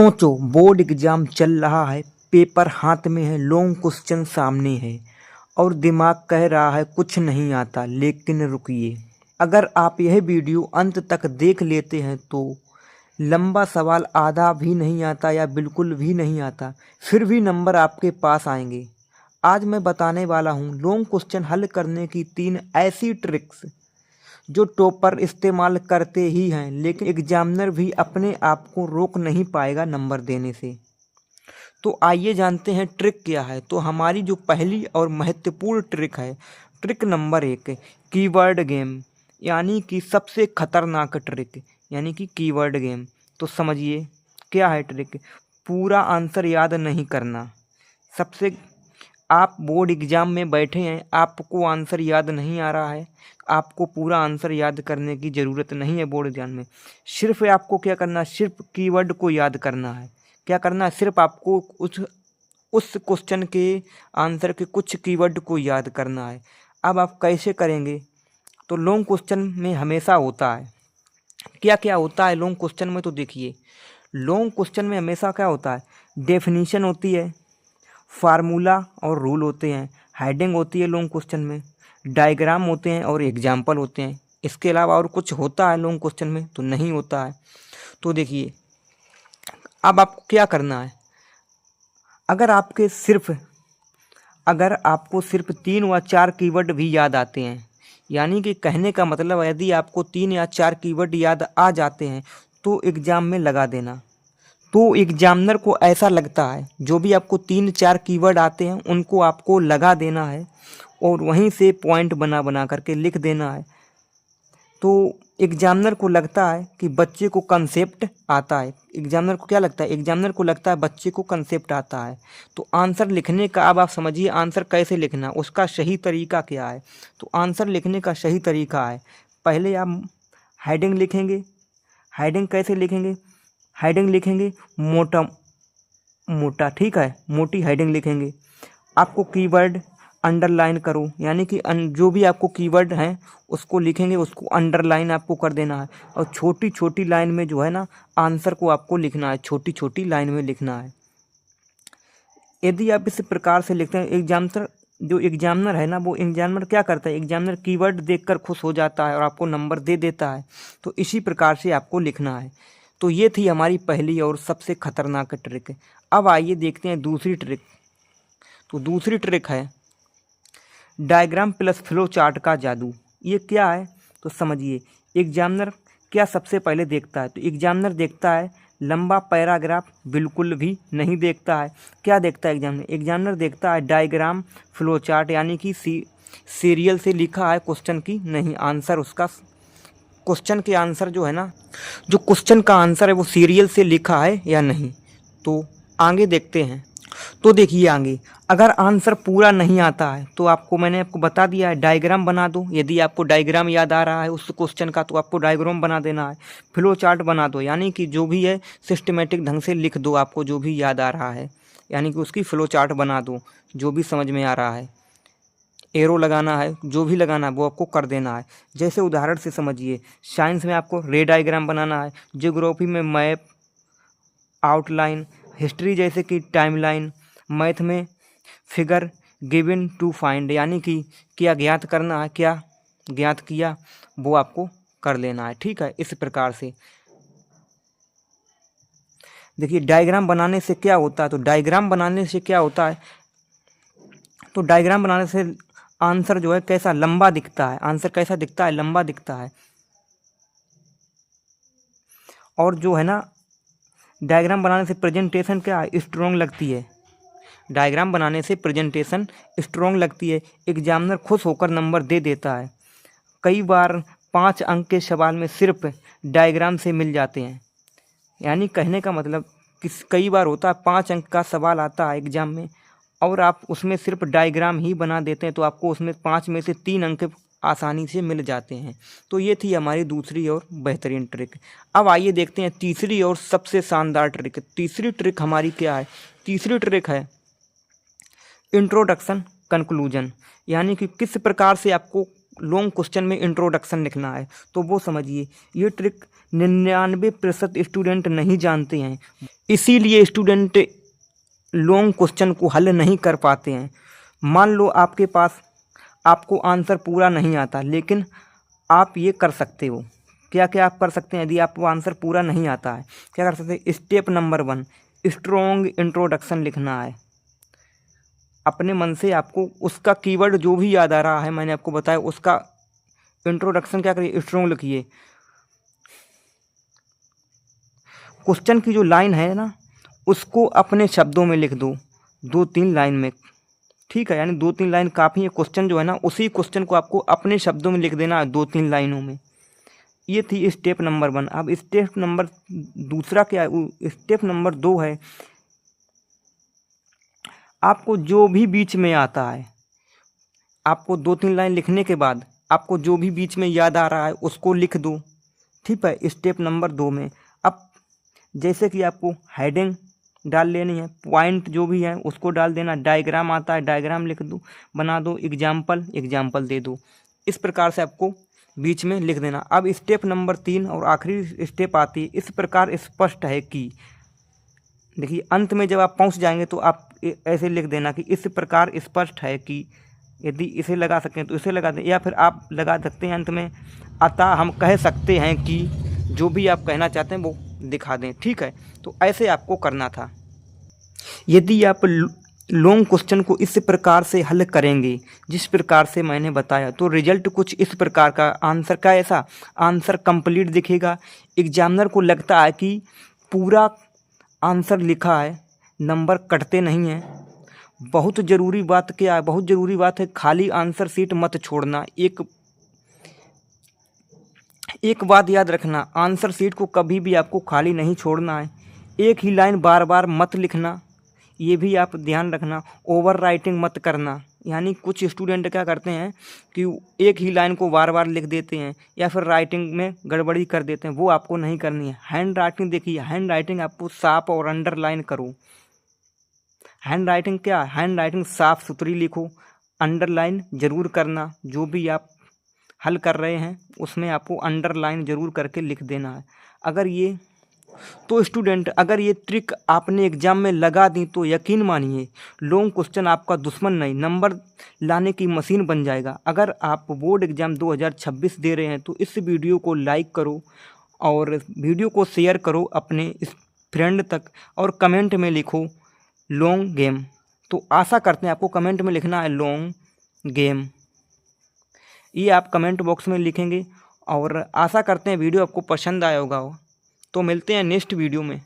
सोचो board exam चल रहा है, पेपर हाथ में है, लॉन्ग क्वेश्चन सामने है और दिमाग कह रहा है कुछ नहीं आता। लेकिन रुकिए, अगर आप यह वीडियो अंत तक देख लेते हैं तो लंबा सवाल आधा भी नहीं आता या बिल्कुल भी नहीं आता, फिर भी नंबर आपके पास आएंगे। आज मैं बताने वाला हूँ लॉन्ग क्वेश्चन हल करने की 3 ऐसी ट्रिक्स जो टॉपर इस्तेमाल करते ही हैं, लेकिन एग्जामिनर भी अपने आप को रोक नहीं पाएगा नंबर देने से। तो आइए जानते हैं ट्रिक क्या है। तो हमारी जो पहली और महत्वपूर्ण ट्रिक है, ट्रिक नंबर 1, कीवर्ड गेम, यानी कि सबसे खतरनाक ट्रिक, यानी कि कीवर्ड गेम। तो समझिए क्या है ट्रिक। पूरा आंसर याद नहीं करना। सबसे आप बोर्ड एग्ज़ाम में बैठे हैं, आपको आंसर याद नहीं आ रहा है, आपको पूरा आंसर याद करने की ज़रूरत नहीं है बोर्ड एग्जाम में। सिर्फ आपको क्या करना है, सिर्फ कीवर्ड को याद करना है। क्या करना है, सिर्फ आपको उस क्वेश्चन के आंसर के कुछ कीवर्ड को याद करना है। अब आप कैसे करेंगे, तो लॉन्ग क्वेश्चन में हमेशा होता है, क्या क्या होता है लॉन्ग क्वेश्चन में। तो देखिए, लॉन्ग क्वेश्चन में हमेशा क्या होता है, डेफिनीशन होती है, फार्मूला और रूल होते हैं, हेडिंग होती है लॉन्ग क्वेश्चन में, डायग्राम होते हैं और एग्जाम्पल होते हैं। इसके अलावा और कुछ होता है लॉन्ग क्वेश्चन में? तो नहीं होता है। तो देखिए, अब आपको क्या करना है, अगर आपको सिर्फ 3 व 4 कीवर्ड भी याद आते हैं, यानी कि कहने का मतलब यदि आपको 3 या 4 कीवर्ड याद आ जाते हैं तो एग्ज़ाम में लगा देना। तो एग्जामिनर को ऐसा लगता है जो भी आपको 3-4 कीवर्ड आते हैं उनको आपको लगा देना है और वहीं से पॉइंट बना बना करके लिख देना है। तो एग्जामिनर को लगता है कि बच्चे को कंसेप्ट आता है। एग्जामिनर को क्या लगता है, एग्जामिनर को लगता है बच्चे को कंसेप्ट आता है। तो आंसर लिखने का, अब आप समझिए आंसर कैसे लिखना, उसका सही तरीका क्या है। तो आंसर लिखने का सही तरीका है, पहले आप हेडिंग लिखेंगे। हेडिंग कैसे लिखेंगे, हेडिंग लिखेंगे मोटा मोटा, ठीक है, मोटी हेडिंग लिखेंगे। आपको कीवर्ड अंडरलाइन करो, यानी कि जो भी आपको कीवर्ड हैं उसको लिखेंगे, उसको अंडरलाइन आपको कर देना है और छोटी छोटी लाइन में जो है ना आंसर को आपको लिखना है, छोटी छोटी लाइन में लिखना है। यदि आप इस प्रकार से लिखते हैं, एग्जामिनर है ना, वो एग्जामिनर क्या करता है, एग्जामिनर कीवर्ड देखकर खुश हो जाता है और आपको नंबर दे देता है। तो इसी प्रकार से आपको लिखना है। तो ये थी हमारी पहली और सबसे खतरनाक ट्रिक। अब आइए देखते हैं दूसरी ट्रिक। तो दूसरी ट्रिक है डायग्राम प्लस फ्लो चार्ट का जादू। ये क्या है, तो समझिए। एग्जामिनर क्या सबसे पहले देखता है, तो एग्जामिनर देखता है लंबा पैराग्राफ बिल्कुल भी नहीं देखता है। क्या देखता है एग्जामिनर देखता है डायग्राम फ्लो चार्ट, यानी कि सीरियल से लिखा है क्वेश्चन की नहीं, आंसर उसका क्वेश्चन के आंसर जो है ना, जो क्वेश्चन का आंसर है वो सीरियल से लिखा है या नहीं। तो आगे देखते हैं। तो देखिए आगे, अगर आंसर पूरा नहीं आता है तो मैंने आपको बता दिया है डायग्राम बना दो। यदि आपको डायग्राम याद आ रहा है उस क्वेश्चन का तो आपको डायग्राम बना देना है। फ्लो चार्ट बना दो, यानी कि जो भी है सिस्टमेटिक ढंग से लिख दो, आपको जो भी याद आ रहा है, यानी कि उसकी फ्लो चार्ट बना दो, जो भी समझ में आ रहा है। एरो लगाना है, जो भी लगाना है वो आपको कर देना है। जैसे उदाहरण से समझिए, साइंस में आपको रे डायग्राम बनाना है, ज्योग्राफी में मैप, आउटलाइन, हिस्ट्री जैसे कि टाइमलाइन, मैथ में फिगर गिवन टू फाइंड, यानी कि क्या ज्ञात करना है, क्या ज्ञात किया वो आपको कर लेना है। ठीक है, इस प्रकार से देखिए डायग्राम बनाने से क्या होता है। तो डायग्राम बनाने से क्या होता है, तो डायग्राम बनाने से आंसर जो है कैसा लंबा दिखता है, आंसर कैसा दिखता है, लंबा दिखता है। और जो है ना, डायग्राम बनाने से प्रेजेंटेशन क्या है, स्ट्रॉन्ग लगती है। डायग्राम बनाने से प्रेजेंटेशन स्ट्रॉन्ग लगती है, एग्जामिनर खुश होकर नंबर दे देता है। कई बार 5 अंक के सवाल में सिर्फ डायग्राम से मिल जाते हैं, यानी कहने का मतलब कई बार होता है 5 अंक का सवाल आता है एग्जाम में और आप उसमें सिर्फ डायग्राम ही बना देते हैं, तो आपको उसमें 5 में से 3 अंक आसानी से मिल जाते हैं। तो ये थी हमारी दूसरी और बेहतरीन ट्रिक। अब आइए देखते हैं तीसरी और सबसे शानदार ट्रिक। तीसरी ट्रिक हमारी क्या है, तीसरी ट्रिक है इंट्रोडक्शन कंक्लूजन, यानी कि किस प्रकार से आपको लॉन्ग क्वेश्चन में इंट्रोडक्शन लिखना है, तो वो समझिए। ये ट्रिक 99% स्टूडेंट नहीं जानते हैं, इसीलिए स्टूडेंट लॉन्ग क्वेश्चन को हल नहीं कर पाते हैं। मान लो आपके पास आपको आंसर पूरा नहीं आता, लेकिन आप ये कर सकते हो। क्या क्या आप कर सकते हैं? यदि आपको आंसर पूरा नहीं आता है, क्या कर सकते हैं? स्टेप नंबर 1 स्ट्रॉन्ग इंट्रोडक्शन लिखना है। अपने मन से आपको उसका कीवर्ड जो भी याद आ रहा है, मैंने आपको बताया, उसका इंट्रोडक्शन क्या करिए, स्ट्रॉन्ग लिखिए। क्वेश्चन की जो लाइन है ना, उसको अपने शब्दों में लिख दो, 2-3 लाइन में, ठीक है। यानी 2-3 लाइन काफ़ी है। क्वेश्चन जो है ना, उसी क्वेश्चन को आपको अपने शब्दों में लिख देना है 2-3 लाइनों में। ये थी स्टेप नंबर 1। अब स्टेप नंबर दूसरा क्या है? स्टेप नंबर 2 है, आपको जो भी बीच में आता है, आपको 2-3 लाइन लिखने के बाद आपको जो भी बीच में याद आ रहा है उसको लिख दो, ठीक है, स्टेप नंबर 2 में। अब जैसे कि आपको हेडिंग डाल लेनी है, पॉइंट जो भी है उसको डाल देना, डायग्राम आता है डायग्राम लिख दो, बना दो, एग्जाम्पल दे दो। इस प्रकार से आपको बीच में लिख देना। अब स्टेप नंबर 3 और आखिरी स्टेप आती है, इस प्रकार स्पष्ट है कि, देखिए अंत में जब आप पहुंच जाएंगे तो आप ऐसे लिख देना कि इस प्रकार स्पष्ट है कि, यदि इसे लगा सकें तो इसे लगा दें, या फिर आप लगा सकते हैं अंत में, अतः हम कह सकते हैं कि, जो भी आप कहना चाहते हैं वो दिखा दें, ठीक है। तो ऐसे आपको करना था। यदि आप लॉन्ग क्वेश्चन को इस प्रकार से हल करेंगे जिस प्रकार से मैंने बताया, तो रिजल्ट कुछ इस प्रकार का, आंसर का ऐसा आंसर कंप्लीट दिखेगा। एग्जामिनर को लगता है कि पूरा आंसर लिखा है, नंबर कटते नहीं हैं। बहुत ज़रूरी बात क्या है? बहुत ज़रूरी बात है, खाली आंसर शीट मत छोड़ना। एक बात याद रखना, आंसर शीट को कभी भी आपको खाली नहीं छोड़ना है। एक ही लाइन बार बार मत लिखना, ये भी आप ध्यान रखना। ओवर राइटिंग मत करना, यानी कुछ स्टूडेंट क्या करते हैं कि एक ही लाइन को बार बार लिख देते हैं या फिर राइटिंग में गड़बड़ी कर देते हैं, वो आपको नहीं करनी है। हैंड राइटिंग देखिए, हैंड राइटिंग आपको साफ और अंडरलाइन करो। हैंड राइटिंग क्या? हैंड राइटिंग साफ़ सुथरी लिखो, अंडरलाइन ज़रूर करना। जो भी आप हल कर रहे हैं उसमें आपको अंडरलाइन ज़रूर करके लिख देना है। अगर ये तो स्टूडेंट, अगर ये ट्रिक आपने एग्ज़ाम में लगा दी तो यकीन मानिए लॉन्ग क्वेश्चन आपका दुश्मन नहीं, नंबर लाने की मशीन बन जाएगा। अगर आप बोर्ड एग्ज़ाम 2026 दे रहे हैं तो इस वीडियो को लाइक करो और वीडियो को शेयर करो अपने इस फ्रेंड तक, और कमेंट में लिखो लॉन्ग गेम। तो आशा करते हैं आपको कमेंट में लिखना है लॉन्ग गेम, ये आप कमेंट बॉक्स में लिखेंगे। और आशा करते हैं वीडियो आपको पसंद आया होगा। तो मिलते हैं नेक्स्ट वीडियो में।